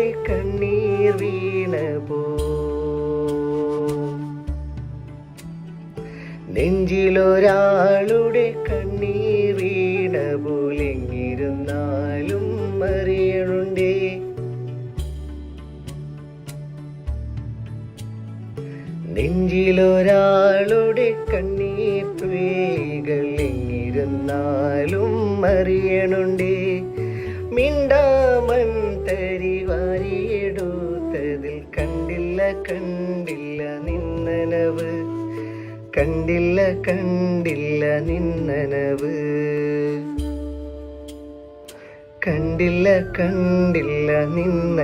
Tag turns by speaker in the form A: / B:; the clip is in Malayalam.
A: ഒരാളുടെ കണ്ണീർ വീണപോ നെഞ്ചിലൊരാളുടെ കണ്ണീർ വീണ പോലെങ്ങിരുന്നാലും അറിയണുണ്ടേ. നെഞ്ചിലൊരാളുടെ കണ്ണീർ തുള്ളികൾ എങ്ങിരുന്നാലും അറിയണുണ്ടേ. മിണ്ടാമൻ തരി വാരിയെടുത്തതിൽ കണ്ടില്ല കണ്ടില്ല നിന്നനവ്, കണ്ടില്ല കണ്ടില്ല നിന്നനവ്, കണ്ടില്ല കണ്ടില്ല നിന്ന